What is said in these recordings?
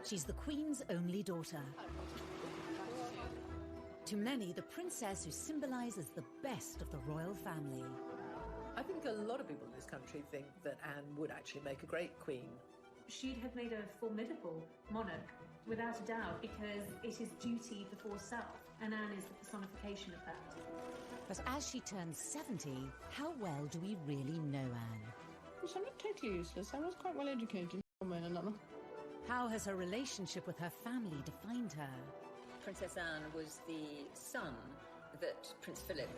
She's the Queen's only daughter. To many, the princess who symbolises the best of the royal family. I think a lot of people in this country think that Anne would actually make a great queen. She'd have made a formidable monarch, without a doubt, because it is duty before self, and Anne is the personification of that. But as she turns 70, how well do we really know Anne? Yes, I'm not totally useless. I was quite well educated, one way or another. How has her relationship with her family defined her? Princess Anne was the son that Prince Philip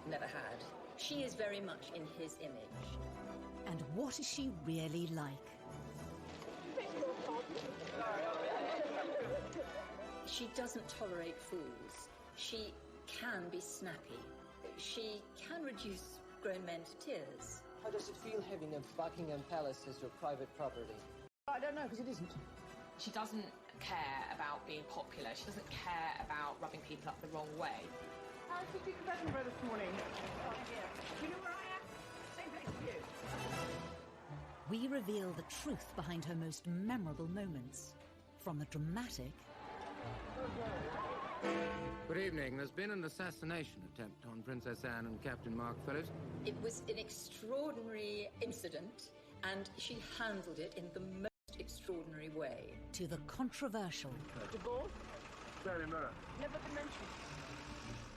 never had. She is very much in his image. And what is she really like? She doesn't tolerate fools. She can be snappy. She can reduce grown men to tears. How does it feel having a Buckingham Palace as your private property? I don't know, because it isn't. She doesn't care about being popular. She doesn't care about rubbing people up the wrong way. How's the Duke of Edinburgh this morning? Do you know where I am? Same place as you. We reveal the truth behind her most memorable moments. From the dramatic... Good evening. There's been an assassination attempt on Princess Anne and Captain Mark Phillips. It was an extraordinary incident, and she handled it in the most extraordinary way. To the controversial. Divorce? Very mirror. Never been mentioned.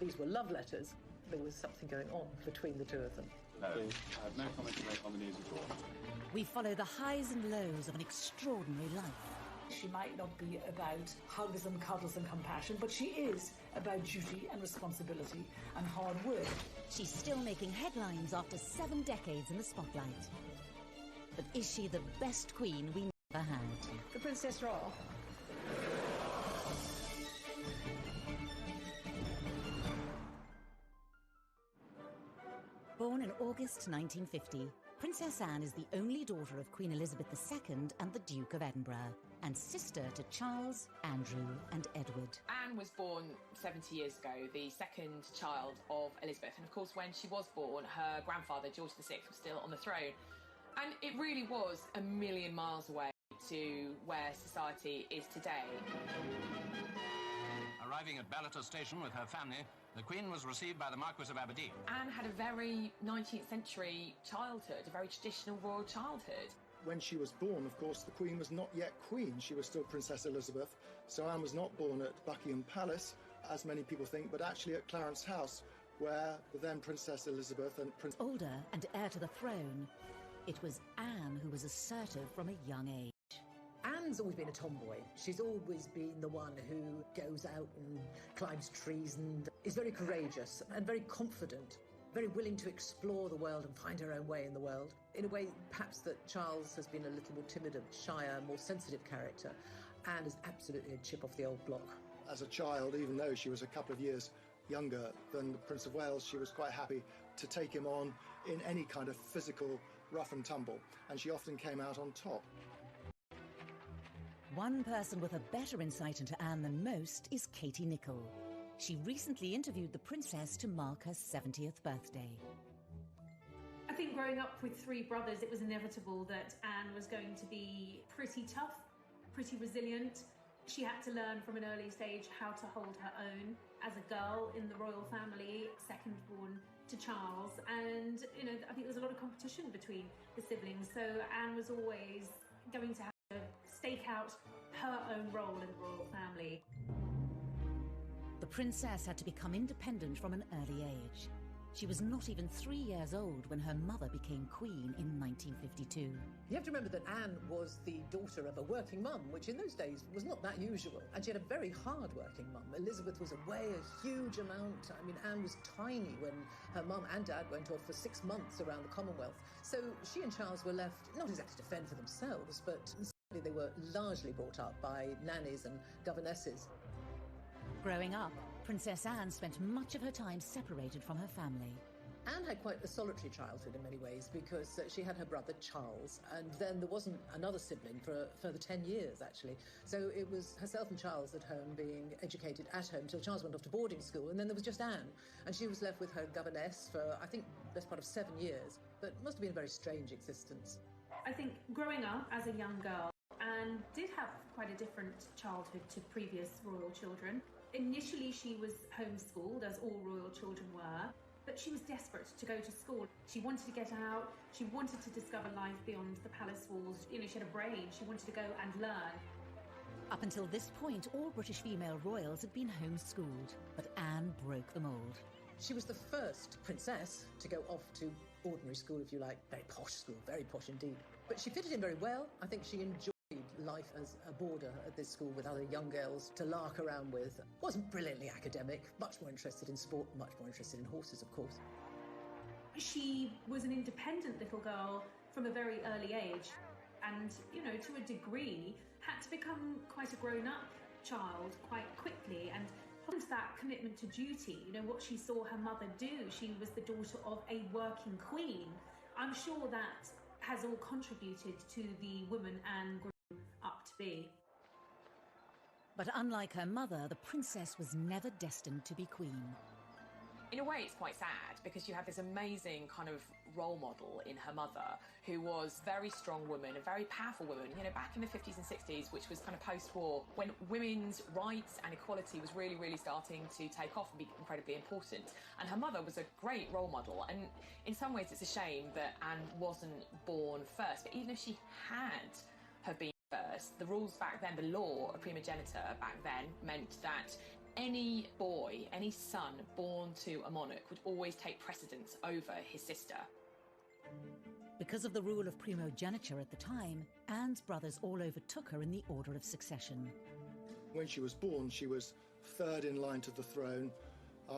These were love letters. There was something going on between the two of them. No, I have no comment to make on the news at all. We follow the highs and lows of an extraordinary life. She might not be about hugs and cuddles and compassion, but she is about duty and responsibility and hard work. She's still making headlines after 7 decades in the spotlight. But is she the best queen we never had? The Princess Royal. Born in August 1950, Princess Anne is the only daughter of Queen Elizabeth II and the Duke of Edinburgh, and sister to Charles, Andrew and Edward. Anne was born 70 years ago, the second child of Elizabeth. And of course, when she was born, her grandfather, George VI, was still on the throne. And it really was a million miles away to where society is today. Arriving at Ballater Station with her family, the Queen was received by the Marquis of Aberdeen. Anne had a very 19th century childhood, a very traditional royal childhood. When she was born, of course, the Queen was not yet Queen. She was still Princess Elizabeth. So Anne was not born at Buckingham Palace, as many people think, but actually at Clarence House, where the then Princess Elizabeth and Prince... Older and heir to the throne, it was Anne who was assertive from a young age. Anne's always been a tomboy. She's always been the one who goes out and climbs trees and is very courageous and very confident, very willing to explore the world and find her own way in the world. In a way, perhaps that Charles has been a little more timider, shyer, more sensitive character. Anne is absolutely a chip off the old block. As a child, even though she was a couple of years younger than the Prince of Wales, she was quite happy to take him on in any kind of physical rough and tumble, and she often came out on top. One person with a better insight into Anne than most is Katie Nicholl. She recently interviewed the princess to mark her 70th birthday. I think growing up with 3 brothers, it was inevitable that Anne was going to be pretty tough, pretty resilient. She had to learn from an early stage how to hold her own as a girl in the royal family, second born to Charles. And, I think there was a lot of competition between the siblings. So Anne was always going to have to stake out her own role in the royal family. The princess had to become independent from an early age. She was not even 3 years old when her mother became queen in 1952. You have to remember that Anne was the daughter of a working mum, which in those days was not that usual. And she had a very hard-working mum. Elizabeth was away a huge amount. I mean, Anne was tiny when her mum and dad went off for 6 months around the Commonwealth. So she and Charles were left not exactly to fend for themselves, but certainly they were largely brought up by nannies and governesses. Growing up, Princess Anne spent much of her time separated from her family. Anne had quite a solitary childhood in many ways because she had her brother Charles, and then there wasn't another sibling for a further 10 years, actually. So it was herself and Charles at home being educated at home till Charles went off to boarding school, and then there was just Anne, and she was left with her governess for, I think, the best part of 7 years, but it must have been a very strange existence. I think growing up as a young girl, Anne Anne did have quite a different childhood to previous royal children. Initially, she was homeschooled, as all royal children were, but she was desperate to go to school. She wanted to get out, she wanted to discover life beyond the palace walls. You know, she had a brain, she wanted to go and learn. Up until this point, all British female royals had been homeschooled, but Anne broke the mould. She was the first princess to go off to ordinary school, if you like. Very posh school, very posh indeed. But she fitted in very well. I think she enjoyed life as a boarder at this school with other young girls to lark around with. Wasn't brilliantly academic, much more interested in sport, much more interested in horses, of course. She was an independent little girl from a very early age and, you know, to a degree, had to become quite a grown-up child quite quickly and that commitment to duty, you know, what she saw her mother do. She was the daughter of a working queen. I'm sure that has all contributed to the woman Anne grew up to be. But unlike her mother, the princess was never destined to be queen. In a way, it's quite sad because you have this amazing kind of role model in her mother who was a very strong woman, a very powerful woman, you know, back in the 50s and 60s, which was kind of post-war, when women's rights and equality was really, really starting to take off and be incredibly important. And her mother was a great role model. And in some ways, it's a shame that Anne wasn't born first. But even if she had have been first, the rules back then, the law of primogeniture back then meant that any boy, any son born to a monarch would always take precedence over his sister. Because of the rule of primogeniture at the time, Anne's brothers all overtook her in the order of succession. When she was born, she was third in line to the throne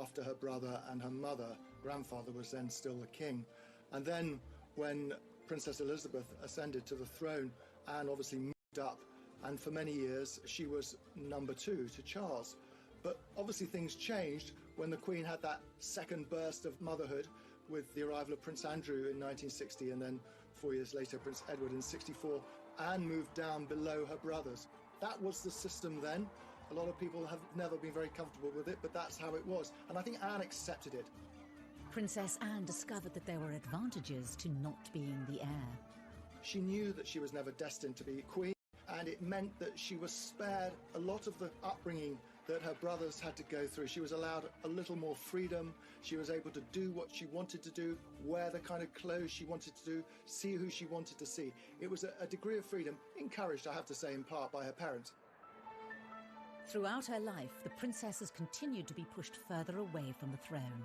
after her brother and her mother. Grandfather was then still the king. And then when Princess Elizabeth ascended to the throne, Anne obviously moved up, and for many years she was number 2 to Charles. But obviously things changed when the Queen had that second burst of motherhood with the arrival of Prince Andrew in 1960, and then 4 years later Prince Edward in 64. Anne moved down below her brothers. That was the system then. A lot of people have never been very comfortable with it, but that's how it was. And I think Anne accepted it. Princess Anne discovered that there were advantages to not being the heir. She knew that she was never destined to be queen, and it meant that she was spared a lot of the upbringing that her brothers had to go through. She was allowed a little more freedom. She was able to do what she wanted to do, wear the kind of clothes she wanted to do, see who she wanted to see. It was a degree of freedom, encouraged, I have to say, in part by her parents. Throughout her life, the princess has continued to be pushed further away from the throne.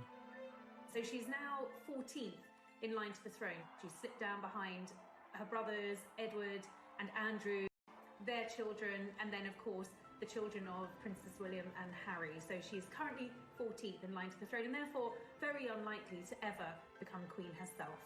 So she's now 14th in line to the throne. She's slipped down behind her brothers, Edward and Andrew, their children, and then, of course, the children of Princes William and Harry. So she's currently 14th in line to the throne and therefore very unlikely to ever become queen herself.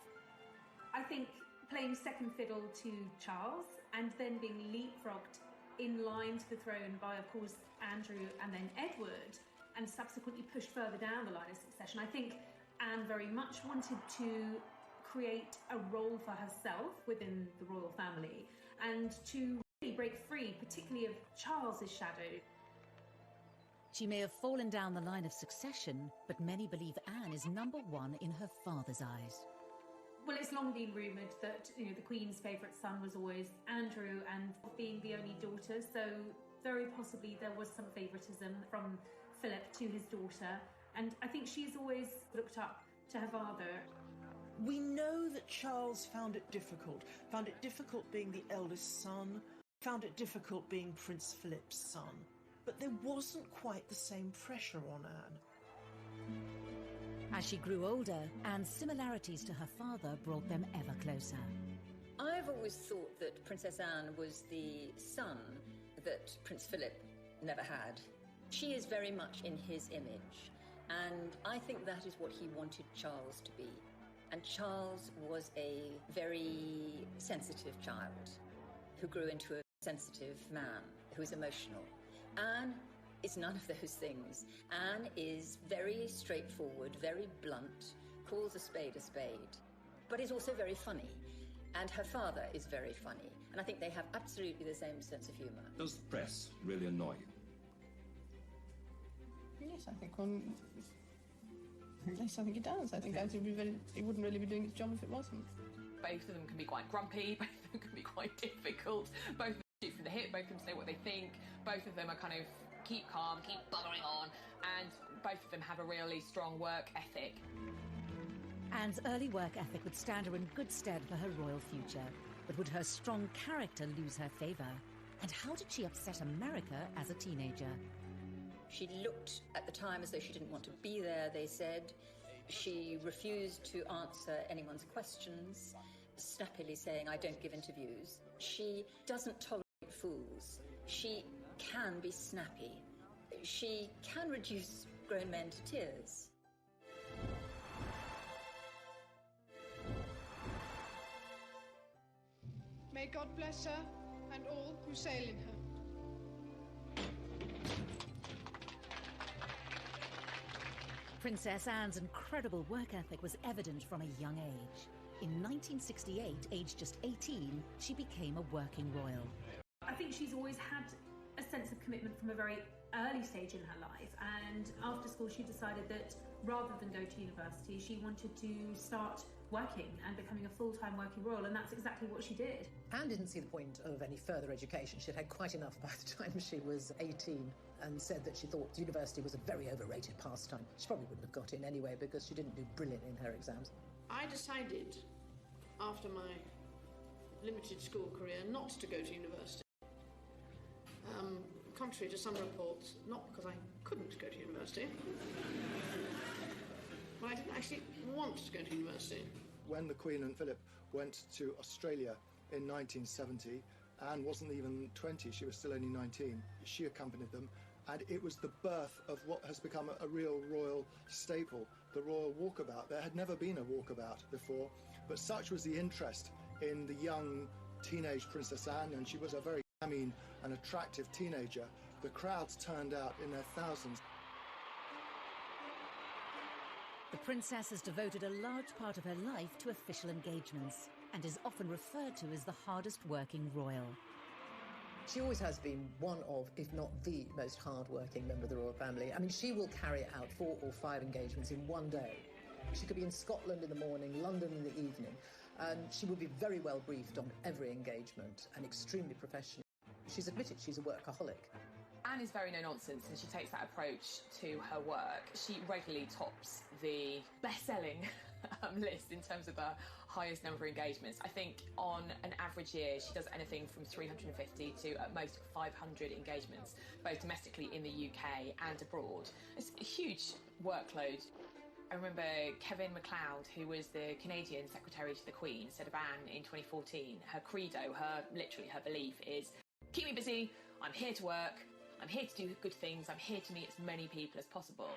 I think playing second fiddle to Charles and then being leapfrogged in line to the throne by, of course, Andrew and then Edward, and subsequently pushed further down the line of succession, I think Anne very much wanted to create a role for herself within the royal family and to really break free, particularly of Charles's shadow. She may have fallen down the line of succession, but many believe Anne is number 1 in her father's eyes. Well, it's long been rumoured that, you know, the Queen's favourite son was always Andrew, and being the only daughter, so very possibly there was some favouritism from Philip to his daughter, and I think she's always looked up to her father. We know that Charles found it difficult being the eldest son, found it difficult being Prince Philip's son, but there wasn't quite the same pressure on Anne. As she grew older, Anne's similarities to her father brought them ever closer. I've always thought that Princess Anne was the son that Prince Philip never had. She is very much in his image, and I think that is what he wanted Charles to be. And Charles was a very sensitive child who grew into a sensitive man who is emotional. Anne is none of those things. Anne is very straightforward, very blunt, calls a spade, but is also very funny. And her father is very funny. And I think they have absolutely the same sense of humour. Does the press really annoy you? Yes, I think Yes, I think it does. I think it wouldn't really be doing its job if it wasn't. Both of them can be quite grumpy, both of them can be quite difficult, both of them shoot from the hip, both of them say what they think, both of them are kind of keep calm, keep buggering on, and both of them have a really strong work ethic. Anne's early work ethic would stand her in good stead for her royal future, but would her strong character lose her favour? And how did she upset America as a teenager? She looked at the time as though she didn't want to be there, they said. She refused to answer anyone's questions, snappily saying, I don't give interviews. She doesn't tolerate fools. She can be snappy. She can reduce grown men to tears. May God bless her and all who sail in her. Princess Anne's incredible work ethic was evident from a young age. In 1968, aged just 18, she became a working royal. I think she's always had a sense of commitment from a very early stage in her life, and after school she decided that rather than go to university, she wanted to start working and becoming a full-time working royal, and that's exactly what she did. Anne didn't see the point of any further education. She'd had quite enough by the time she was 18 and said that she thought university was a very overrated pastime. She probably wouldn't have got in anyway because she didn't do brilliant in her exams. I decided, after my limited school career, not to go to university. Contrary to some reports, not because I couldn't go to university, but I didn't actually want to go to university. When the Queen and Philip went to Australia in 1970, Anne wasn't even 20, she was still only 19. She accompanied them, and it was the birth of what has become a real royal staple, the royal walkabout. There had never been a walkabout before, but such was the interest in the young teenage Princess Anne, and she was a very an attractive teenager. The crowds turned out in their thousands. The princess has devoted a large part of her life to official engagements and is often referred to as the hardest working royal. She always has been one of, if not the most hard-working member of the royal family. I mean, she will carry out 4 or 5 engagements in one day. She could be in Scotland in the morning, London in the evening, and she will be very well briefed on every engagement and extremely professional. She's admitted she's a workaholic. Anne is very no-nonsense, and she takes that approach to her work. She regularly tops the best-selling list in terms of the highest number of engagements. I think on an average year, she does anything from 350 to at most 500 engagements, both domestically in the UK and abroad. It's a huge workload. I remember Kevin MacLeod, who was the Canadian Secretary to the Queen, said of Anne in 2014, her credo, her belief is, keep me busy, I'm here to work, I'm here to do good things, I'm here to meet as many people as possible.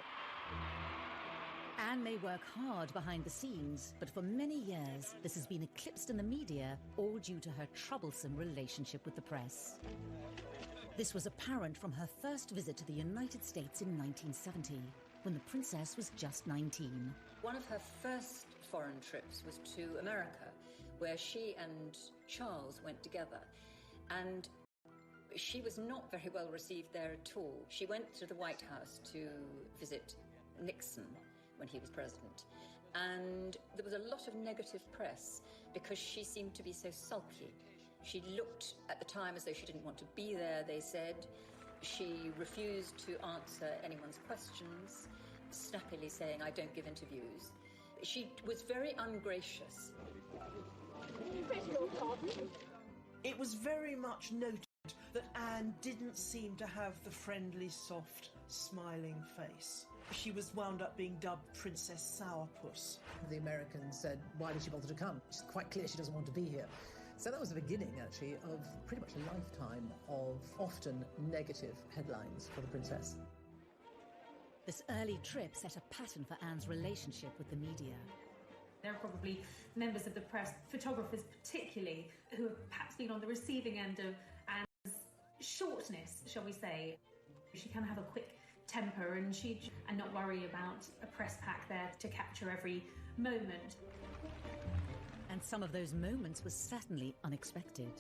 Anne may work hard behind the scenes, but for many years this has been eclipsed in the media, all due to her troublesome relationship with the press. This was apparent from her first visit to the United States in 1970, when the princess was just 19. One of her first foreign trips was to America, where she and Charles went together, and she was not very well received there at all. She went to the White House to visit Nixon when he was president, and there was a lot of negative press because she seemed to be so sulky. She looked at the time as though she didn't want to be there, they said. She refused to answer anyone's questions, snappily saying, I don't give interviews. She was very ungracious. It was very much noted that Anne didn't seem to have the friendly, soft, smiling face. She was wound up being dubbed Princess Sourpuss. The Americans said, why did she bother to come? It's quite clear she doesn't want to be here. So that was the beginning, actually, of pretty much a lifetime of often negative headlines for the princess. This early trip set a pattern for Anne's relationship with the media. There are probably members of the press, photographers particularly, who have perhaps been on the receiving end of Anne's shortness, shall we say. She can have a quick temper and not worry about a press pack there to capture every moment. And some of those moments were certainly unexpected.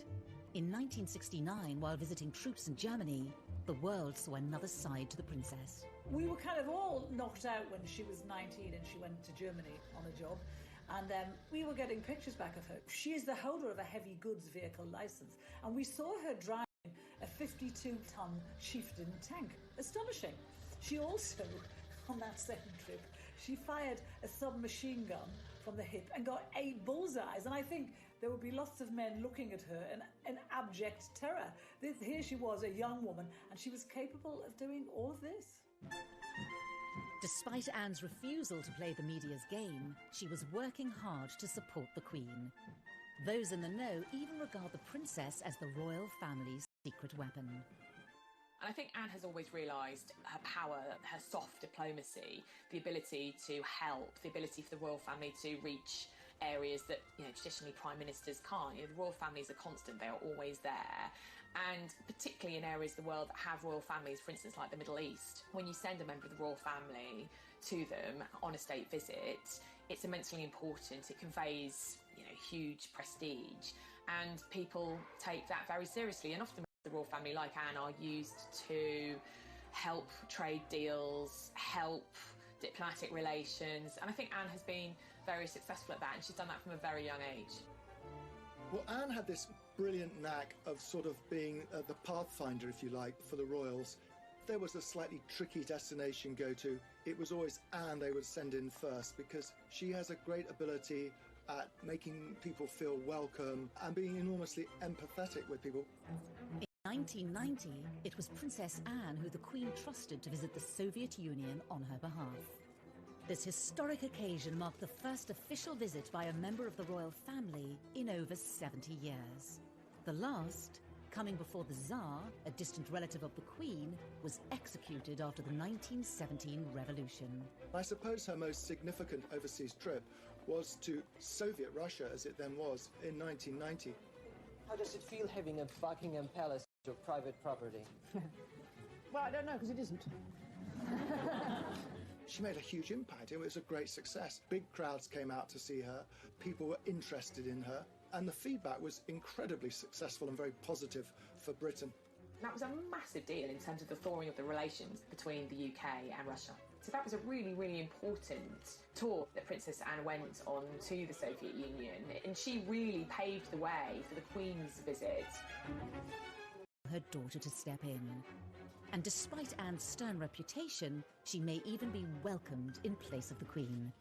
In 1969, while visiting troops in Germany, the world saw another side to the princess. We were kind of all knocked out when she was 19 and she went to Germany on a job. And we were getting pictures back of her. She is the holder of a heavy goods vehicle licence. And we saw her driving a 52-ton chieftain tank. Astonishing. She also, on that second trip, she fired a submachine gun from the hip and got 8 bullseyes. And I think there would be lots of men looking at her in abject terror. Here she was, a young woman, and she was capable of doing all of this. Despite Anne's refusal to play the media's game, she was working hard to support the Queen. Those in the know even regard the princess as the royal family's secret weapon. And I think Anne has always realised her power, her soft diplomacy, the ability to help, the ability for the royal family to reach areas that, traditionally prime ministers can't. The royal family is a constant, they are always there. And particularly in areas of the world that have royal families, for instance, like the Middle East, when you send a member of the royal family to them on a state visit, it's immensely important. It conveys, huge prestige, and people take that very seriously. And often the royal family, like Anne, are used to help trade deals, help diplomatic relations, and I think Anne has been very successful at that, and she's done that from a very young age. Well, Anne had this brilliant knack of sort of being the pathfinder, if you like, for the royals. If there was a slightly tricky destination go to, it was always Anne they would send in first, because she has a great ability at making people feel welcome and being enormously empathetic with people. In 1990, it was Princess Anne who the Queen trusted to visit the Soviet Union on her behalf. This historic occasion marked the first official visit by a member of the royal family in over 70 years. The last, coming before the Tsar, a distant relative of the Queen, was executed after the 1917 revolution. I suppose her most significant overseas trip was to Soviet Russia, as it then was, in 1990. How does it feel having a Buckingham Palace as your private property? Well, I don't know, because it isn't. She made a huge impact. It was a great success. Big crowds came out to see her. People were interested in her. And the feedback was incredibly successful and very positive for Britain. That was a massive deal in terms of the thawing of the relations between the UK and Russia. So that was a really, really important tour that Princess Anne went on to the Soviet Union, and she really paved the way for the Queen's visit. Her daughter to step in. And despite Anne's stern reputation, she may even be welcomed in place of the Queen.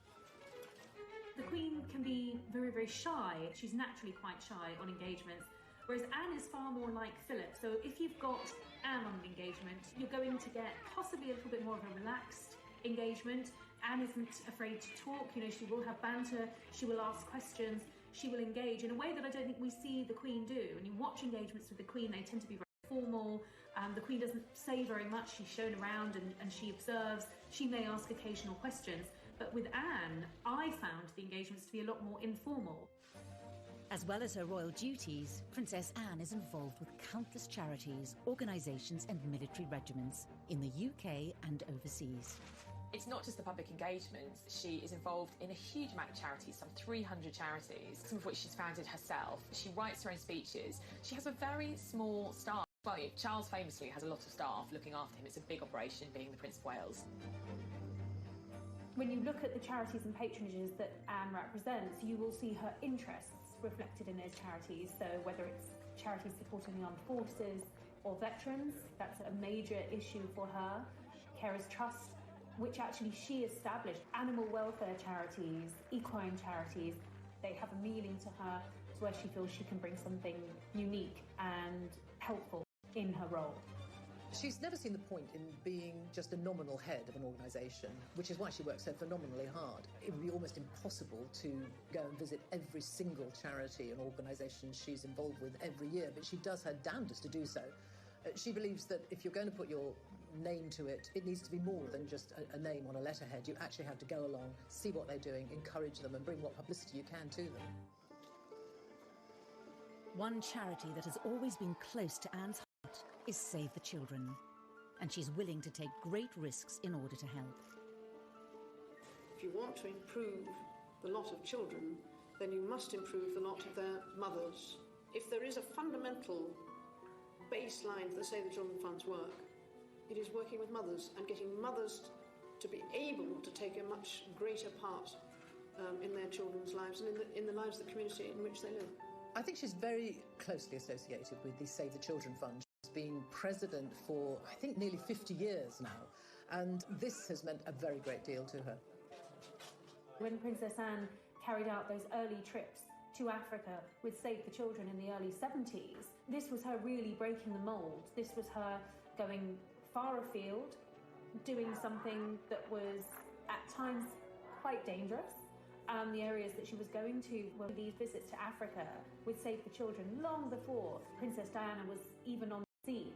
The Queen can be very, very shy. She's naturally quite shy on engagements, whereas Anne is far more like Philip. So if you've got Anne on an engagement, you're going to get possibly a little bit more of a relaxed engagement. Anne isn't afraid to talk, she will have banter, she will ask questions, she will engage in a way that I don't think we see the Queen do. When you watch engagements with the Queen, they tend to be very formal. The Queen doesn't say very much. She's shown around and she observes. She may ask occasional questions. But with Anne, I found the engagements to be a lot more informal. As well as her royal duties, Princess Anne is involved with countless charities, organisations and military regiments in the UK and overseas. It's not just the public engagements. She is involved in a huge amount of charities, some 300 charities, some of which she's founded herself. She writes her own speeches. She has a very small staff. Well, Charles famously has a lot of staff looking after him. It's a big operation, being the Prince of Wales. When you look at the charities and patronages that Anne represents, you will see her interests reflected in those charities. So whether it's charities supporting the armed forces or veterans, that's a major issue for her. Carers Trust, which actually she established. Animal welfare charities, equine charities, they have a meaning to her, to where she feels she can bring something unique and helpful in her role. She's never seen the point in being just a nominal head of an organisation, which is why she works so phenomenally hard. It would be almost impossible to go and visit every single charity and organisation she's involved with every year, but she does her damnedest to do so. She believes that if you're going to put your name to it, it needs to be more than just a name on a letterhead. You actually have to go along, see what they're doing, encourage them and bring what publicity you can to them. One charity that has always been close to Anne's heart is Save the Children, and she's willing to take great risks in order to help. If you want to improve the lot of children, then you must improve the lot of their mothers. If there is a fundamental baseline for the Save the Children Fund's work, it is working with mothers and getting mothers to be able to take a much greater part in their children's lives and in the lives of the community in which they live. I think she's very closely associated with the Save the Children Fund. has been president for, I think, nearly 50 years now, and this has meant a very great deal to her. When Princess Anne carried out those early trips to Africa with Save the Children in the early 70s, this was her really breaking the mould. This was her going far afield, doing something that was at times quite dangerous. The areas that she was going to were these visits to Africa with Save the Children long before Princess Diana was even on the scene.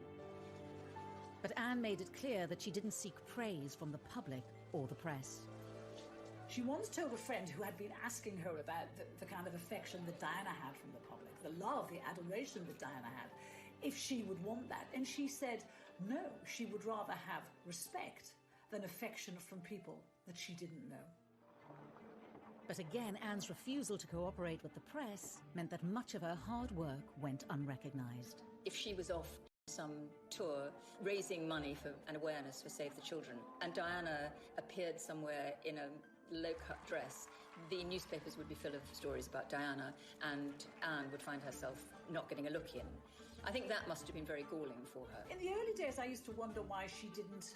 But Anne made it clear that she didn't seek praise from the public or the press. She once told a friend who had been asking her about the kind of affection that Diana had from the public, the love, the adoration that Diana had, if she would want that. And she said no, she would rather have respect than affection from people that she didn't know. But again, Anne's refusal to cooperate with the press meant that much of her hard work went unrecognised. If she was off some tour raising money for an awareness for Save the Children, and Diana appeared somewhere in a low-cut dress, the newspapers would be full of stories about Diana, and Anne would find herself not getting a look in. I think that must have been very galling for her. In the early days, I used to wonder why she didn't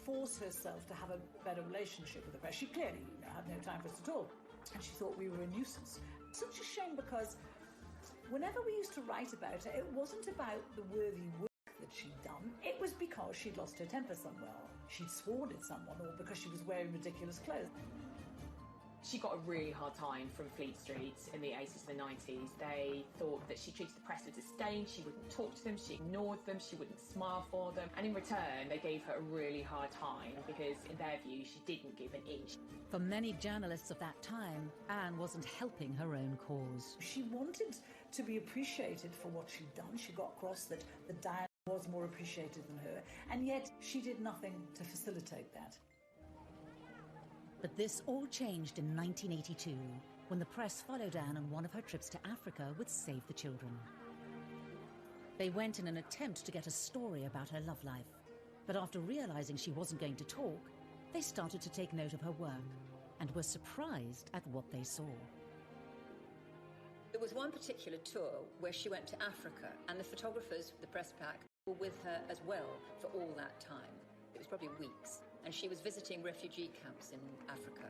force herself to have a better relationship with the press. She clearly had no time for us at all, and she thought we were a nuisance. Such a shame, because whenever we used to write about her, it wasn't about the worthy work that she'd done. It was because she'd lost her temper somewhere, she'd sworn at someone, or because she was wearing ridiculous clothes. She got a really hard time from Fleet Street in the 80s and the 90s. They thought that she treated the press with disdain, she wouldn't talk to them, she ignored them, she wouldn't smile for them. And in return, they gave her a really hard time because, in their view, she didn't give an inch. For many journalists of that time, Anne wasn't helping her own cause. She wanted to be appreciated for what she'd done. She got across that Diana was more appreciated than her, and yet she did nothing to facilitate that. But this all changed in 1982, when the press followed Anne on one of her trips to Africa with Save the Children. They went in an attempt to get a story about her love life, but after realising she wasn't going to talk, they started to take note of her work and were surprised at what they saw. There was one particular tour where she went to Africa, and the photographers, the press pack, were with her as well for all that time. It was probably weeks. And she was visiting refugee camps in Africa.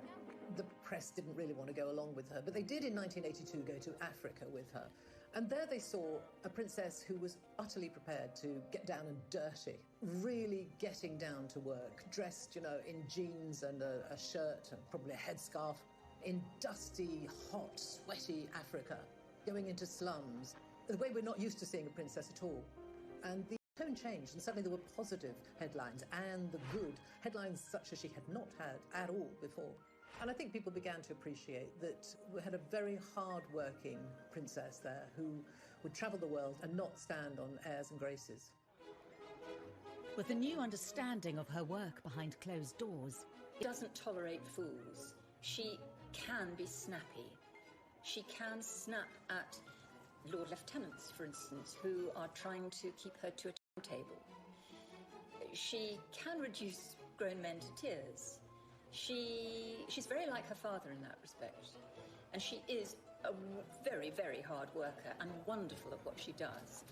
The press didn't really want to go along with her, but they did in 1982 go to Africa with her. And there they saw a princess who was utterly prepared to get down and dirty, really getting down to work, dressed, in jeans and a shirt and probably a headscarf, in dusty, hot, sweaty Africa, going into slums, the way we're not used to seeing a princess at all. And the tone changed, and suddenly there were positive headlines, and the good headlines such as she had not had at all before. And I think people began to appreciate that we had a very hard-working princess there who would travel the world and not stand on airs and graces. With a new understanding of her work behind closed doors, it doesn't tolerate fools. She can be snappy. She can snap at Lord Lieutenants, for instance, who are trying to keep her to a timetable. She can reduce grown men to tears. She's very like her father in that respect. And she is a very, very hard worker and wonderful at what she does.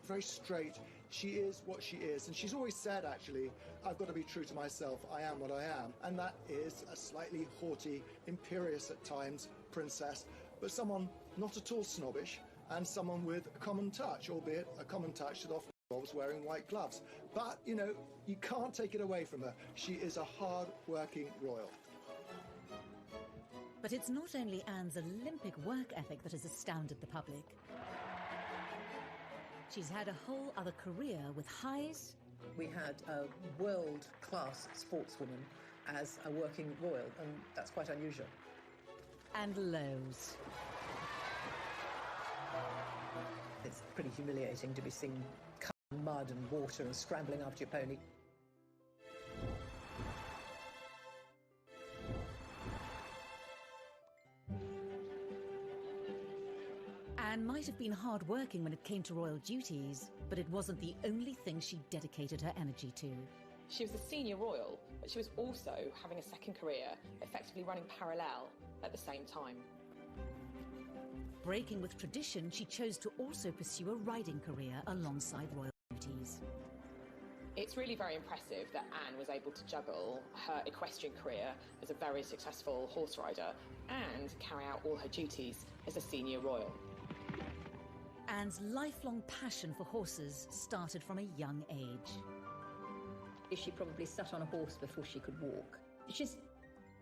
Very straight. She is what she is. And she's always said, actually, I've got to be true to myself. I am what I am. And that is a slightly haughty, imperious at times princess, but someone not at all snobbish, and someone with a common touch, albeit a common touch that often involves wearing white gloves. But, you can't take it away from her. She is a hard-working royal. But it's not only Anne's Olympic work ethic that has astounded the public. She's had a whole other career with highs. We had a world-class sportswoman as a working royal, and that's quite unusual. And lows. It's pretty humiliating to be seen covered in mud and water and scrambling after your pony. Anne might have been hard-working when it came to royal duties, but it wasn't the only thing she dedicated her energy to. She was a senior royal, but she was also having a second career, effectively running parallel at the same time. Breaking with tradition, she chose to also pursue a riding career alongside royal duties. It's really very impressive that Anne was able to juggle her equestrian career as a very successful horse rider and carry out all her duties as a senior royal. Anne's lifelong passion for horses started from a young age. She probably sat on a horse before she could walk. She's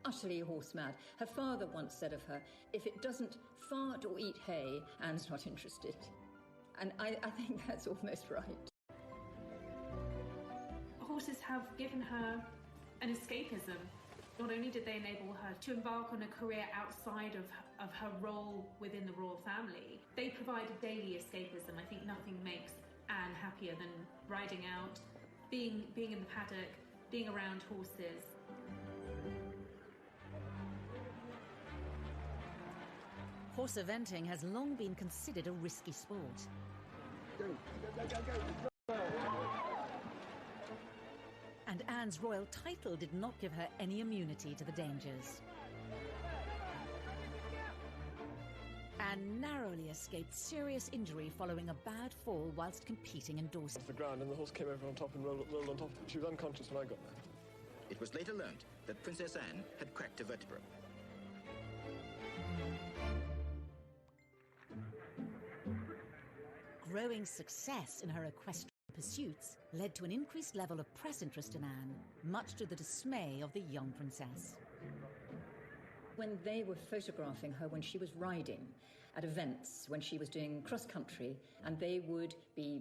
utterly horse mad. Her father once said of her, if it doesn't fart or eat hay, Anne's not interested. And I think that's almost right. Horses have given her an escapism. Not only did they enable her to embark on a career outside of her role within the royal family, they provided daily escapism. I think nothing makes Anne happier than riding out, being in the paddock, being around horses. Horse eventing has long been considered a risky sport. And Anne's royal title did not give her any immunity to the dangers. Anne narrowly escaped serious injury following a bad fall whilst competing in Dorset. The ground and the horse came over on top and rolled on top. She was unconscious when I got there. It was later learned that Princess Anne had cracked a vertebra. Growing success in her equestrian pursuits led to an increased level of press interest in Anne, much to the dismay of the young princess. When they were photographing her when she was riding at events, when she was doing cross-country, and they would be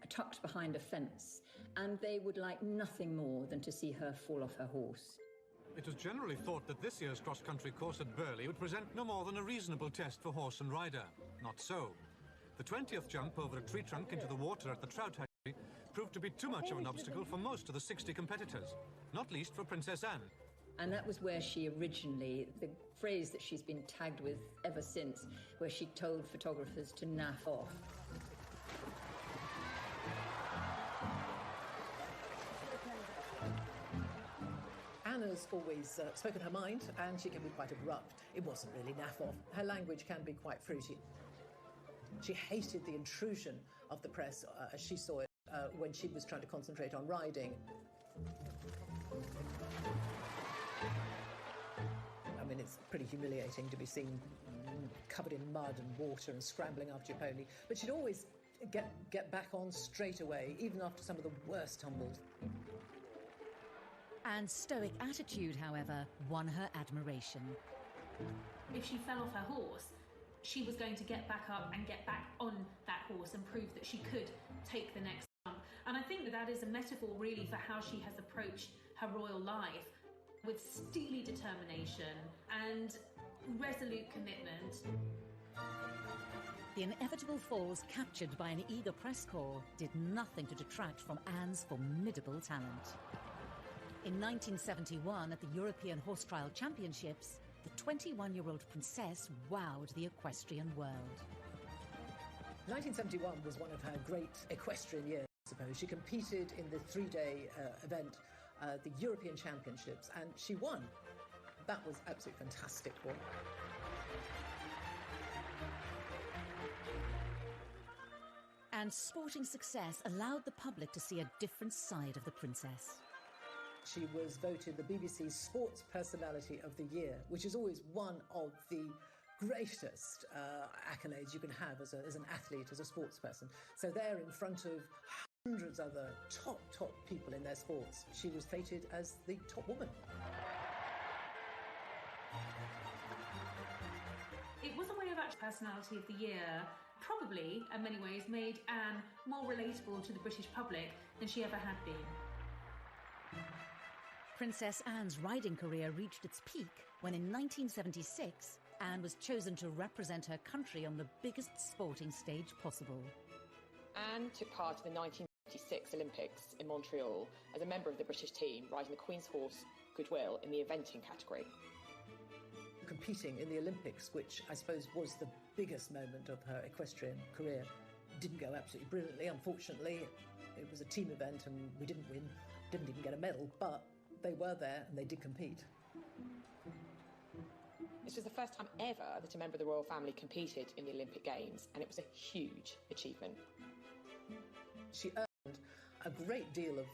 tucked behind a fence, and they would like nothing more than to see her fall off her horse. It was generally thought that this year's cross-country course at Burghley would present no more than a reasonable test for horse and rider. Not so. The 20th jump over a tree trunk into the water at the Trout Hatchery proved to be too much of an obstacle for most of the 60 competitors, not least for Princess Anne. And that was where she originally, the phrase that she's been tagged with ever since, where she told photographers to naff off. Anna's always spoken her mind, and she can be quite abrupt. It wasn't really naff off. Her language can be quite fruity. She hated the intrusion of the press, as she saw it, when she was trying to concentrate on riding. I mean, it's pretty humiliating to be seen covered in mud and water and scrambling after your pony. But she'd always get back on straight away, even after some of the worst tumbles. Anne's stoic attitude, however, won her admiration. If she fell off her horse, she was going to get back up and get back on that horse and prove that she could take the next jump. And I think that is a metaphor really for how she has approached her royal life, with steely determination and resolute commitment. The inevitable falls captured by an eager press corps did nothing to detract from Anne's formidable talent. In 1971, at the European Horse Trial Championships, the 21-year-old princess wowed the equestrian world. 1971 was one of her great equestrian years, I suppose. She competed in the three-day event, the European Championships, and she won. That was absolutely fantastic for her. And sporting success allowed the public to see a different side of the princess. She was voted the BBC's Sports Personality of the Year, which is always one of the greatest accolades you can have as an athlete, as a sports person. So there, in front of hundreds of other top people in their sports, she was fated as the top woman. It was a way of actual Personality of the Year. Probably, in many ways, made Anne more relatable to the British public than she ever had been. Princess Anne's riding career reached its peak when in 1976, Anne was chosen to represent her country on the biggest sporting stage possible. Anne took part in the 1956 Olympics in Montreal as a member of the British team, riding the Queen's horse, Goodwill, in the eventing category. Competing in the Olympics, which I suppose was the biggest moment of her equestrian career, didn't go absolutely brilliantly, unfortunately. It was a team event and we didn't win, didn't even get a medal, but they were there and they did compete. This was the first time ever that a member of the royal family competed in the Olympic Games, and it was a huge achievement. She earned a great deal of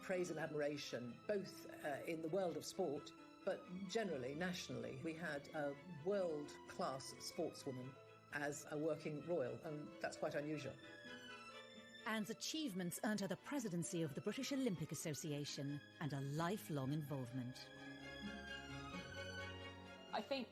praise and admiration, both in the world of sport, but generally, nationally. We had a world-class sportswoman as a working royal, and that's quite unusual. Anne's achievements earned her the presidency of the British Olympic Association and a lifelong involvement. I think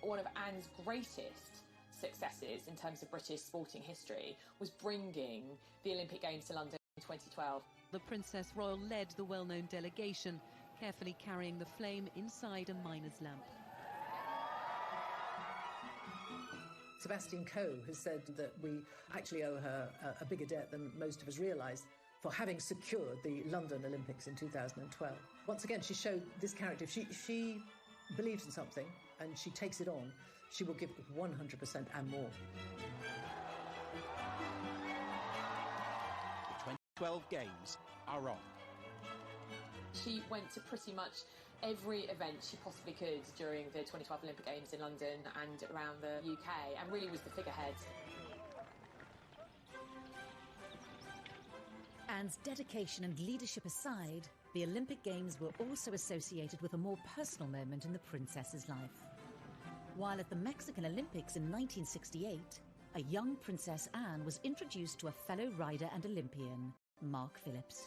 one of Anne's greatest successes in terms of British sporting history was bringing the Olympic Games to London in 2012. The Princess Royal led the well-known delegation, carefully carrying the flame inside a miner's lamp. Sebastian Coe has said that we actually owe her a bigger debt than most of us realise for having secured the London Olympics in 2012. Once again, she showed this character. If she believes in something and she takes it on, she will give 100% and more. The 2012 Games are on. She went to pretty much every event she possibly could during the 2012 Olympic Games in London and around the UK, and really was the figurehead. Anne's dedication and leadership aside, the Olympic Games were also associated with a more personal moment in the princess's life. While at the Mexican Olympics in 1968, a young Princess Anne was introduced to a fellow rider and Olympian, Mark Phillips.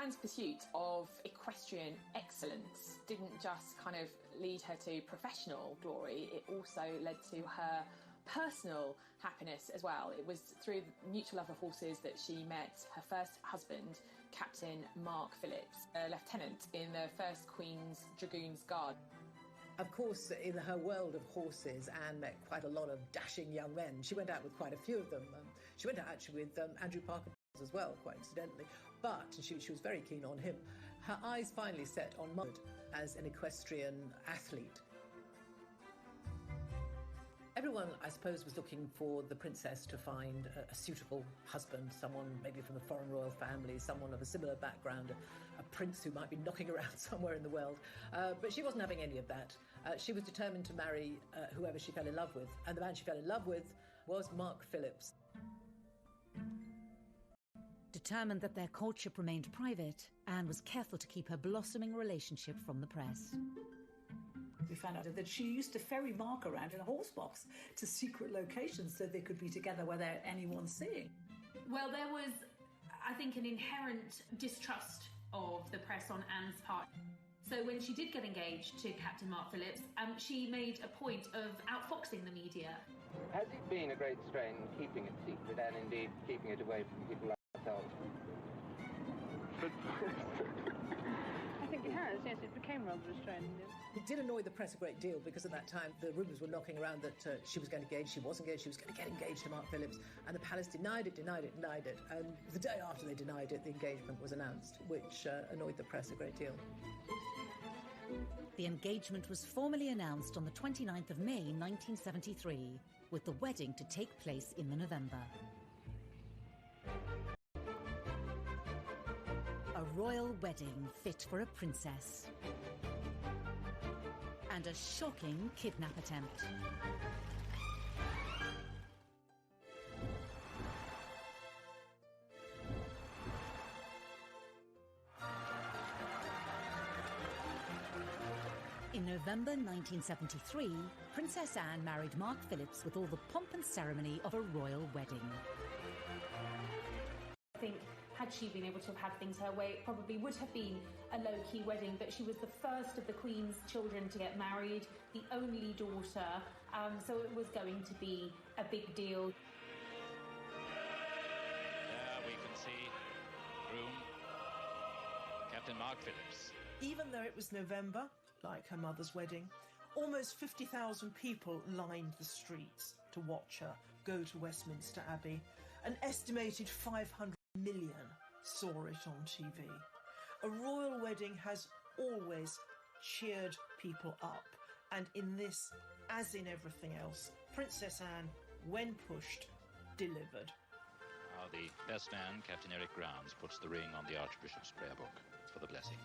Anne's pursuit of equestrian excellence didn't just kind of lead her to professional glory, it also led to her personal happiness as well. It was through the mutual love of horses that she met her first husband, Captain Mark Phillips, a lieutenant in the 1st Queen's Dragoons Guard. Of course, in her world of horses, Anne met quite a lot of dashing young men. She went out with quite a few of them. She went out actually with Andrew Parker as well, quite incidentally. But she was very keen on him. Her eyes finally set on Mudd as an equestrian athlete. Everyone, I suppose, was looking for the princess to find a suitable husband, someone maybe from a foreign royal family, someone of a similar background, a prince who might be knocking around somewhere in the world. But she wasn't having any of that. She was determined to marry whoever she fell in love with. And the man she fell in love with was Mark Phillips. Determined that their courtship remained private, Anne was careful to keep her blossoming relationship from the press. We found out that she used to ferry Mark around in a horse box to secret locations so they could be together without anyone seeing. Well, there was, I think, an inherent distrust of the press on Anne's part. So when she did get engaged to Captain Mark Phillips, she made a point of outfoxing the media. Has it been a great strain keeping it secret and indeed keeping it away from people like ourselves? I think it has, yes, it became rather a strain. It did annoy the press a great deal because at that time the rumours were knocking around that she was going to engage, she was engaged, she was going to get engaged to Mark Phillips, and the palace denied it. And the day after they denied it, the engagement was announced, which annoyed the press a great deal. The engagement was formally announced on the 29th of May 1973, with the wedding to take place in the November. A royal wedding fit for a princess. And a shocking kidnap attempt. In November 1973, Princess Anne married Mark Phillips with all the pomp and ceremony of a royal wedding. I think had she been able to have had things her way, it probably would have been a low-key wedding, but she was the first of the Queen's children to get married, the only daughter, so it was going to be a big deal. There we can see groom Captain Mark Phillips. Even though it was November, like her mother's wedding, almost 50,000 people lined the streets to watch her go to Westminster Abbey. An estimated 500 million saw it on TV. A royal wedding has always cheered people up, and in this, as in everything else, Princess Anne, when pushed, delivered. Now the best man, Captain Eric Grounds, puts the ring on the Archbishop's prayer book for the blessing.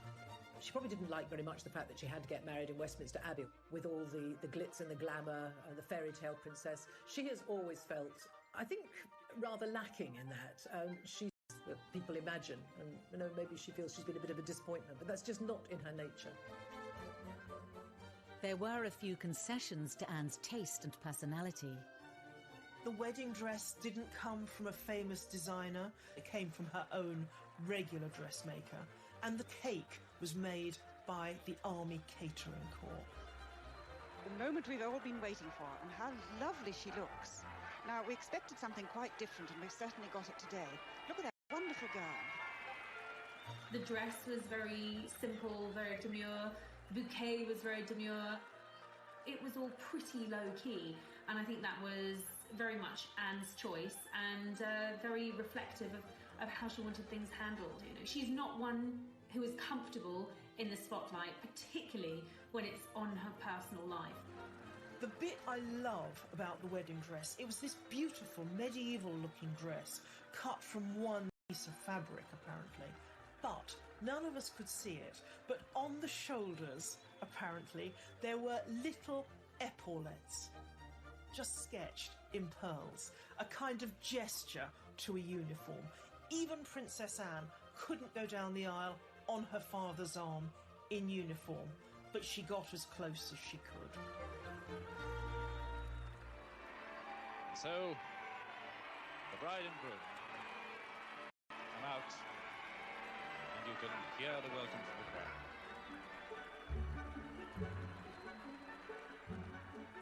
She probably didn't like very much the fact that she had to get married in Westminster Abbey with all the glitz and the glamour, the fairy tale princess. She has always felt, I think, rather lacking in that. She's that people imagine. And, maybe she feels she's been a bit of a disappointment, but that's just not in her nature. There were a few concessions to Anne's taste and personality. The wedding dress didn't come from a famous designer. It came from her own regular dressmaker. And the cake was made by the Army Catering Corps. The moment we've all been waiting for, and how lovely she looks. Now, we expected something quite different, and we've certainly got it today. Look at that wonderful gown. The dress was very simple, very demure. The bouquet was very demure. It was all pretty low-key, and I think that was very much Anne's choice and very reflective of how she wanted things handled. She's not one who is comfortable in the spotlight, particularly when it's on her personal life. The bit I love about the wedding dress, it was this beautiful medieval-looking dress cut from one piece of fabric, apparently. But none of us could see it. But on the shoulders, apparently, there were little epaulettes, just sketched in pearls, a kind of gesture to a uniform. Even Princess Anne couldn't go down the aisle on her father's arm in uniform, but she got as close as she could. So, the bride and groom come out, and you can hear the welcome from the crowd.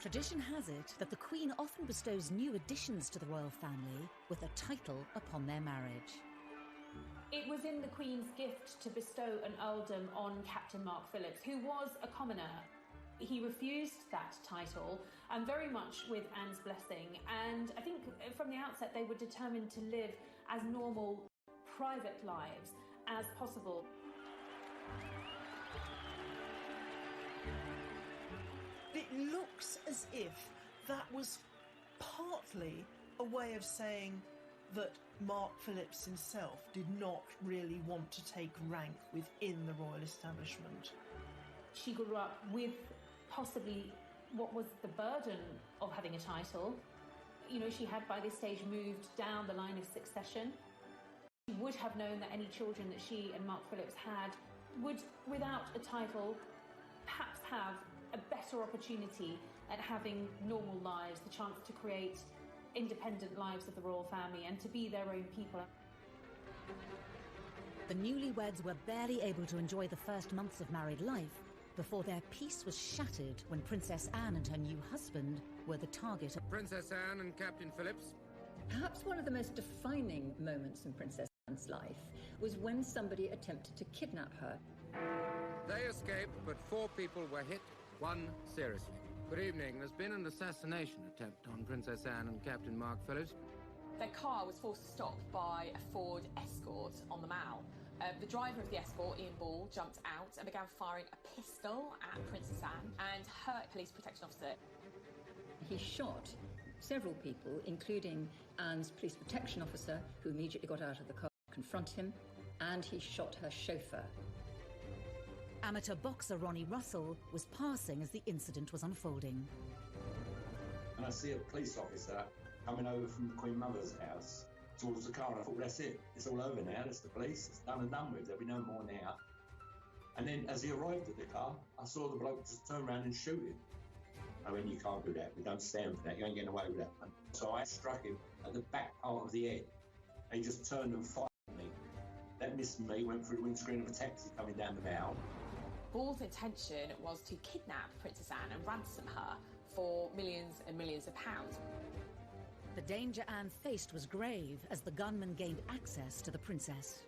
Tradition has it that the Queen often bestows new additions to the royal family with a title upon their marriage. It was in the Queen's gift to bestow an earldom on Captain Mark Phillips, who was a commoner. He refused that title, and very much with Anne's blessing. And I think from the outset they were determined to live as normal, private lives as possible. It looks as if that was partly a way of saying that Mark Phillips himself did not really want to take rank within the royal establishment. She grew up with possibly what was the burden of having a title. She had by this stage moved down the line of succession. She would have known that any children that she and Mark Phillips had would, without a title, perhaps have a better opportunity at having normal lives, the chance to create independent lives of the royal family and to be their own people. The newlyweds were barely able to enjoy the first months of married life before their peace was shattered when Princess Anne and her new husband were the target of Princess Anne and Captain Phillips. Perhaps one of the most defining moments in Princess Anne's life was when somebody attempted to kidnap her. They escaped, but 4 people were hit, 1 seriously. Good evening. There's been an assassination attempt on Princess Anne and Captain Mark Phillips. Their car was forced to stop by a Ford Escort on the Mall. The driver of the Escort, Ian Ball, jumped out and began firing a pistol at Princess Anne and hurt police protection officer. He shot several people, including Anne's police protection officer, who immediately got out of the car to confront him, and he shot her chauffeur. Amateur boxer Ronnie Russell was passing as the incident was unfolding. And I see a police officer coming over from the Queen Mother's house towards the car, and I thought, that's it. It's all over now. That's the police. It's done and done with. There'll be no more now. And then as he arrived at the car, I saw the bloke just turn around and shoot him. I mean, you can't do that. We don't stand for that. You ain't getting away with that. So I struck him at the back part of the head. And he just turned and fired at me. That missed me, went through the windscreen of a taxi coming down the Mall. Ball's intention was to kidnap Princess Anne and ransom her for millions and millions of pounds. The danger Anne faced was grave as the gunman gained access to the princess.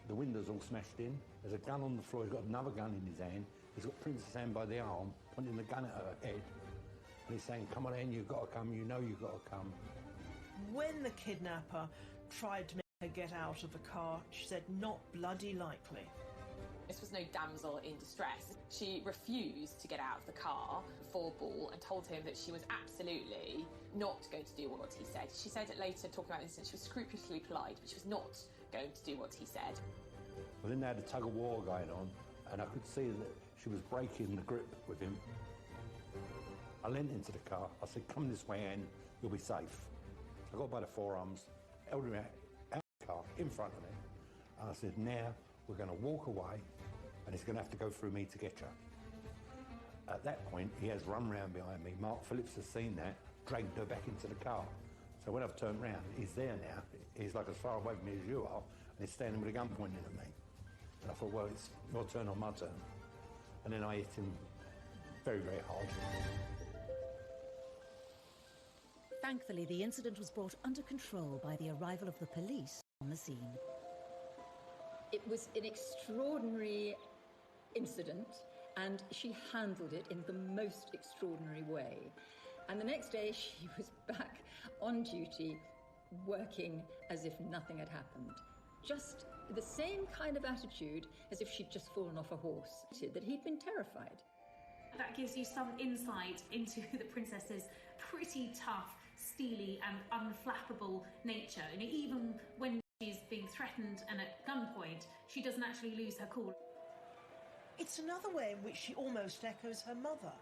The window's all smashed in. There's a gun on the floor. He's got another gun in his hand. He's got Princess Anne by the arm, pointing the gun at her head. And he's saying, come on, Anne, you've got to come. You know you've got to come. When the kidnapper tried to make her get out of the car, she said, not bloody likely. This was no damsel in distress. She refused to get out of the car before Ball and told him that she was absolutely not going to do what he said. She said it later, talking about this, she was scrupulously polite, but she was not going to do what he said. Well, then they had a tug-of-war going on, and I could see that she was breaking the grip with him. I leant into the car. I said, come this way, Anne, you'll be safe. I got by the forearms, held him out of the car, in front of me. And I said, now we're going to walk away and it's going to have to go through me to get you. At that point, he has run round behind me. Mark Phillips has seen that, dragged her back into the car. So when I've turned round, he's there now. He's like as far away from me as you are, and he's standing with a gun pointing at me. And I thought, well, it's your turn or my turn. And then I hit him very, very hard. Thankfully, the incident was brought under control by the arrival of the police on the scene. It was an extraordinary incident, and she handled it in the most extraordinary way. And the next day, she was back on duty, working as if nothing had happened. Just the same kind of attitude as if she'd just fallen off a horse, that he'd been terrified. That gives you some insight into the princess's pretty tough, steely and unflappable nature. And even when she's being threatened and at gunpoint, she doesn't actually lose her cool. It's another way in which she almost echoes her mother,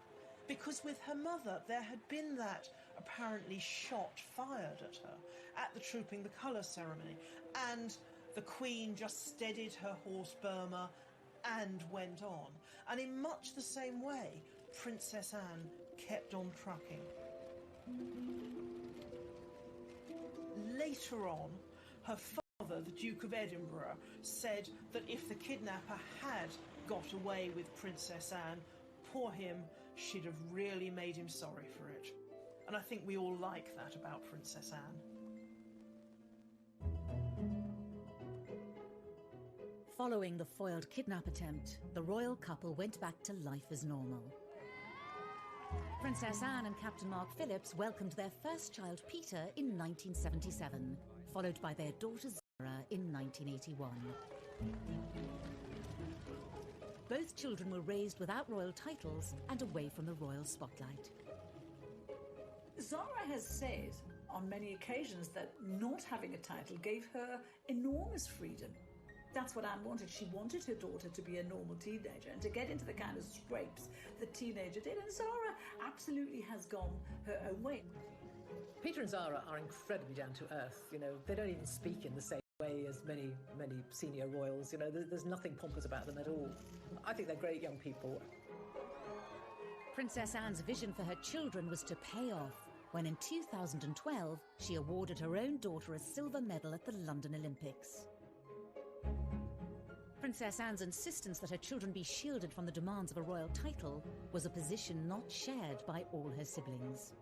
because with her mother there had been that apparently shot fired at her at the Trooping the Colour ceremony, and the Queen just steadied her horse Burma and went on. And in much the same way, Princess Anne kept on trucking. Later on, her father, the Duke of Edinburgh, said that if the kidnapper had got away with Princess Anne, poor him, she'd have really made him sorry for it. And I think we all like that about Princess Anne. Following the foiled kidnap attempt, the royal couple went back to life as normal. Princess Anne and Captain Mark Phillips welcomed their first child, Peter, in 1977, followed by their daughter Zara in 1981. Both children were raised without royal titles and away from the royal spotlight. Zara has said on many occasions that not having a title gave her enormous freedom. That's what Anne wanted. She wanted her daughter to be a normal teenager and to get into the kind of scrapes that teenager did. And Zara absolutely has gone her own way. Peter and Zara are incredibly down to earth. You know, they don't even speak in the same way as many senior royals. You know, there's nothing pompous about them at all. I think they're great young people. Princess Anne's vision for her children was to pay off when in 2012 she awarded her own daughter a silver medal at the London Olympics. Princess Anne's insistence that her children be shielded from the demands of a royal title was a position not shared by all her siblings.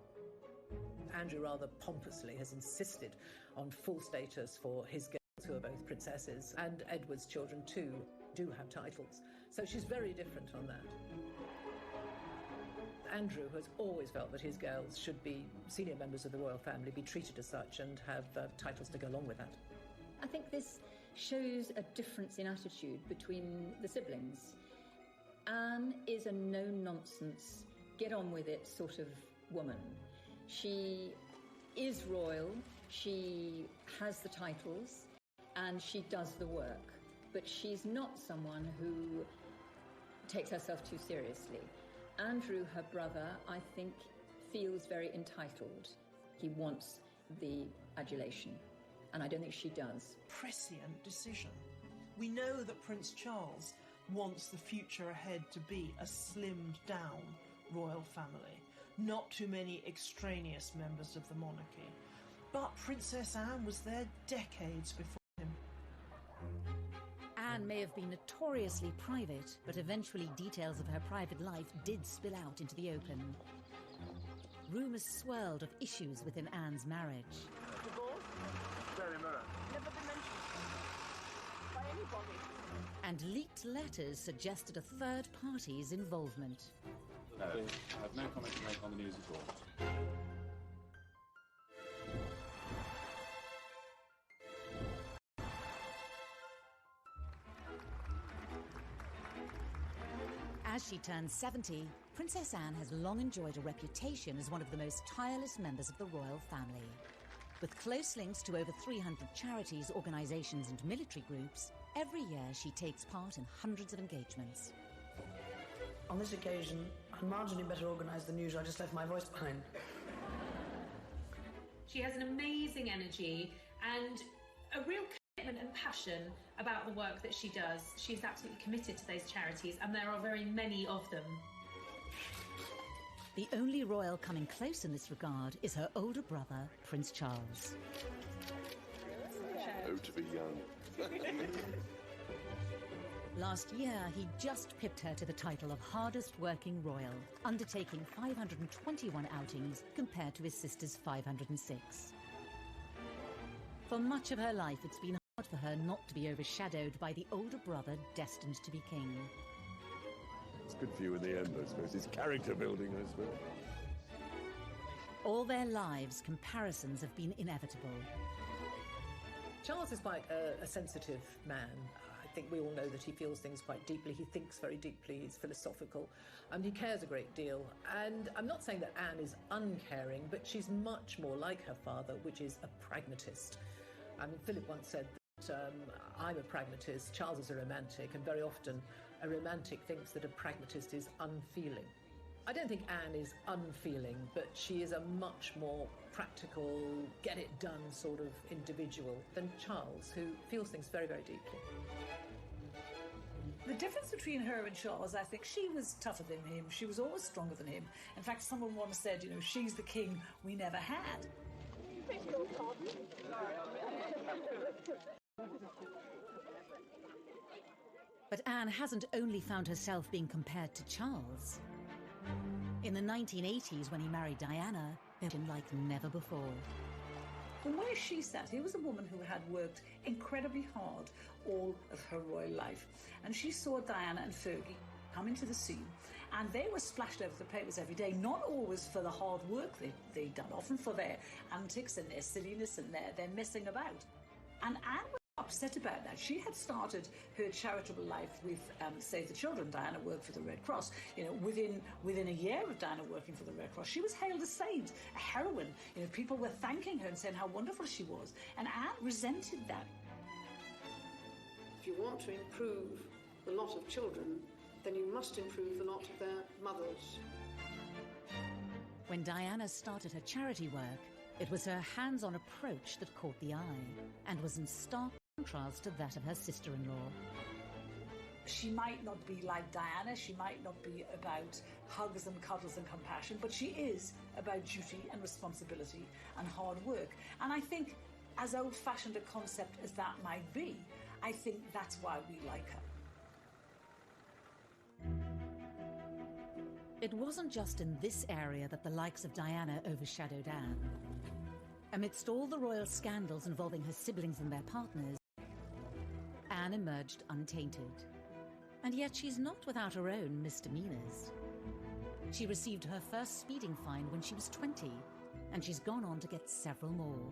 Andrew rather pompously has insisted on full status for his girls, who are both princesses, and Edward's children too do have titles. So she's very different on that. Andrew has always felt that his girls should be senior members of the royal family, be treated as such, and have titles to go along with that. I think this shows a difference in attitude between the siblings. Anne is a no-nonsense, get-on-with-it sort of woman. She is royal, she has the titles, and she does the work. But she's not someone who takes herself too seriously. Andrew, her brother, I think, feels very entitled. He wants the adulation, and I don't think she does. Prescient decision. We know that Prince Charles wants the future ahead to be a slimmed-down royal family. Not too many extraneous members of the monarchy. But Princess Anne was there decades before him. Anne may have been notoriously private, but eventually details of her private life did spill out into the open. Rumours swirled of issues within Anne's marriage. Very mirror. Never been mentioned by anybody. And leaked letters suggested a third party's involvement. No, I have no comment to make on the news at all. As she turns 70, Princess Anne has long enjoyed a reputation as one of the most tireless members of the royal family. With close links to over 300 charities, organisations and military groups, every year she takes part in hundreds of engagements. On this occasion, I'm marginally better organised than usual. I just left my voice behind. She has an amazing energy and a real commitment and passion about the work that she does. She's absolutely committed to those charities, and there are very many of them. The only royal coming close in this regard is her older brother, Prince Charles. Oh, to be young. Last year, he just pipped her to the title of hardest working royal, undertaking 521 outings compared to his sister's 506. For much of her life, it's been hard for her not to be overshadowed by the older brother destined to be king. It's good for you in the end, I suppose. It's character building, I suppose. All their lives, comparisons have been inevitable. Charles is quite a sensitive man. I think we all know that he feels things quite deeply. He thinks very deeply. He's philosophical. He cares a great deal. And I'm not saying that Anne is uncaring, but she's much more like her father, which is a pragmatist. I mean, Philip once said that I'm a pragmatist, Charles is a romantic, and very often a romantic thinks that a pragmatist is unfeeling. I don't think Anne is unfeeling, but she is a much more practical, get-it-done sort of individual than Charles, who feels things very, very deeply. The difference between her and Charles, I think she was tougher than him. She was always stronger than him. In fact, someone once said, you know, she's the king we never had. But Anne hasn't only found herself being compared to Charles. In the 1980s, when he married Diana, they'd been like never before. From where she sat, he was a woman who had worked incredibly hard all of her royal life. And she saw Diana and Fergie come into the scene, and they were splashed over the papers every day, not always for the hard work they'd done, often for their antics and their silliness and their messing about. And Anne was upset about that. She had started her charitable life with Save the Children. Diana worked for the Red Cross. You know, within a year of Diana working for the Red Cross, she was hailed a saint, a heroine. You know, people were thanking her and saying how wonderful she was. And Anne resented that. If you want to improve the lot of children, then you must improve the lot of their mothers. When Diana started her charity work, it was her hands-on approach that caught the eye and was in stark contrast to that of her sister-in-law. She might not be like Diana, she might not be about hugs and cuddles and compassion, but she is about duty and responsibility and hard work. And I think, as old-fashioned a concept as that might be, I think that's why we like her. It wasn't just in this area that the likes of Diana overshadowed Anne. Amidst all the royal scandals involving her siblings and their partners, Anne emerged untainted. And yet she's not without her own misdemeanors. She received her first speeding fine when she was 20, and she's gone on to get several more.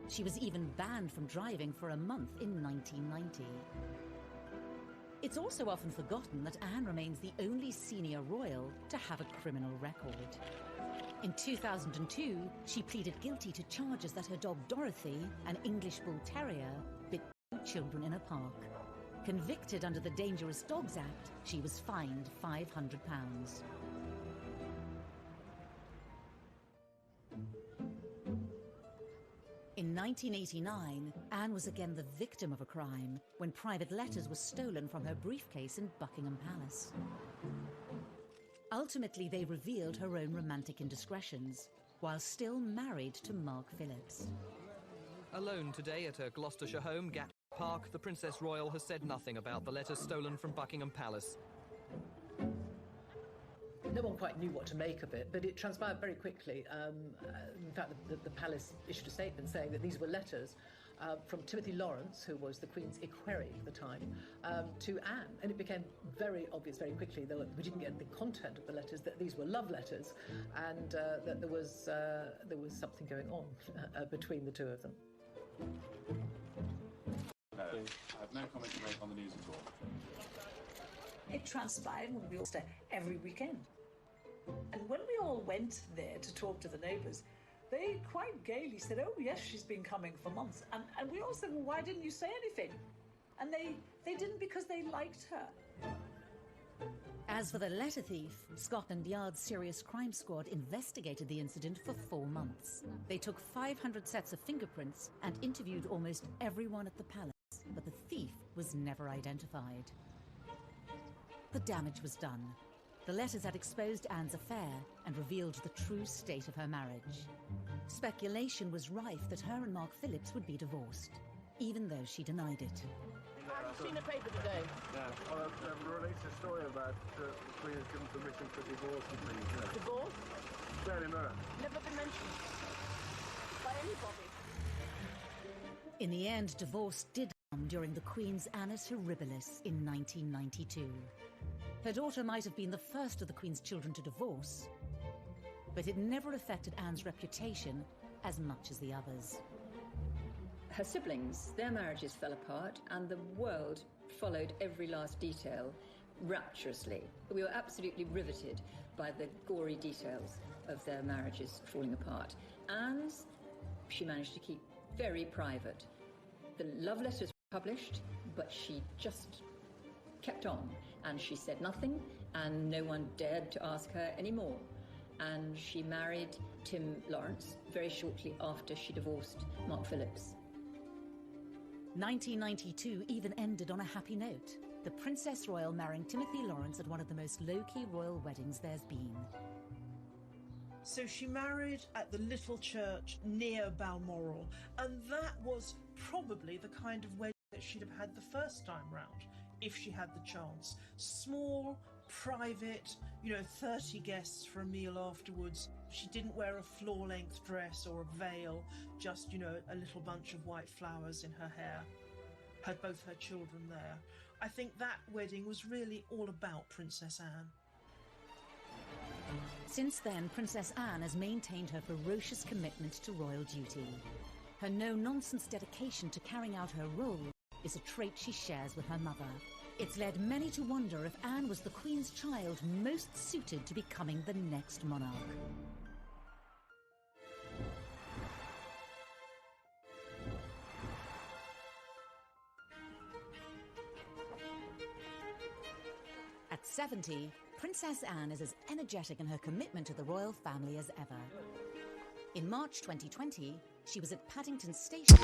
She was even banned from driving for a month in 1990. It's also often forgotten that Anne remains the only senior royal to have a criminal record. In 2002, she pleaded guilty to charges that her dog Dorothy, an English Bull Terrier, bit 2 children in a park. Convicted under the Dangerous Dogs Act, she was fined £500. In 1989, Anne was again the victim of a crime when private letters were stolen from her briefcase in Buckingham Palace. Ultimately, they revealed her own romantic indiscretions, while still married to Mark Phillips. Alone today at her Gloucestershire home, Gatwick Park, the Princess Royal has said nothing about the letters stolen from Buckingham Palace. No one quite knew what to make of it, but it transpired very quickly. In fact, the palace issued a statement saying that these were letters from Timothy Lawrence, who was the Queen's equerry at the time, to Anne. And it became very obvious very quickly, though we didn't get the content of the letters, that these were love letters and that there was something going on between the two of them. No, I have no comment to make on the news at all. It transpired when we all stayed every weekend. And when we all went there to talk to the neighbours, they quite gaily said, oh yes, she's been coming for months. And we all said, well, why didn't you say anything? And they didn't, because they liked her. As for the letter thief, Scotland Yard's Serious Crime Squad investigated the incident for 4 months. They took 500 sets of fingerprints and interviewed almost everyone at the palace. but the thief was never identified. The damage was done. The letters had exposed Anne's affair and revealed the true state of her marriage. Speculation was rife that her and Mark Phillips would be divorced, even though she denied it. Have you seen the paper today? Yeah. Well, I've released a story about the Queen has given permission for divorce and things. Yeah. Divorce? Daily Mirror. Never been mentioned by anybody. In the end, divorce did come during the Queen's Annus Horribilis in 1992. Her daughter might have been the first of the Queen's children to divorce, but it never affected Anne's reputation as much as the others. Her siblings, their marriages fell apart, and the world followed every last detail rapturously. We were absolutely riveted by the gory details of their marriages falling apart. Anne's, she managed to keep very private. The love letters were published, but she just kept on, and she said nothing, and no one dared to ask her anymore. And she married Tim Lawrence very shortly after she divorced Mark Phillips. 1992 even ended on a happy note. The Princess Royal marrying Timothy Lawrence at one of the most low-key royal weddings there's been. So she married at the little church near Balmoral, and that was probably the kind of wedding that she'd have had the first time round, if she had the chance. Small, private, 30 guests for a meal afterwards. She didn't wear a floor-length dress or a veil, just, a little bunch of white flowers in her hair. Had both her children there. I think that wedding was really all about Princess Anne. Since then, Princess Anne has maintained her ferocious commitment to royal duty. Her no-nonsense dedication to carrying out her role is a trait she shares with her mother. It's led many to wonder if Anne was the Queen's child most suited to becoming the next monarch. At 70, Princess Anne is as energetic in her commitment to the royal family as ever. In March 2020, she was at Paddington Station.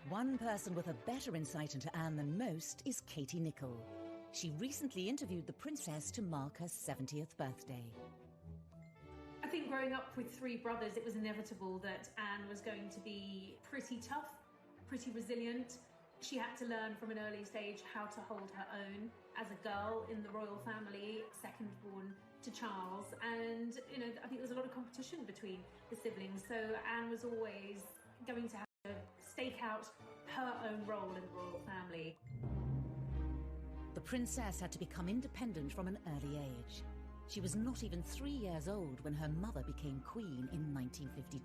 One person with a better insight into Anne than most is Katie Nicholl. She recently interviewed the princess to mark her 70th birthday. I think growing up with three brothers, it was inevitable that Anne was going to be pretty tough, pretty resilient. She had to learn from an early stage how to hold her own as a girl in the royal family, second born to Charles. And, you know, I think there was a lot of competition between the siblings. So Anne was always going to have to stake out her own role in the royal family. The princess had to become independent from an early age. She was not even 3 years old when her mother became queen in 1952.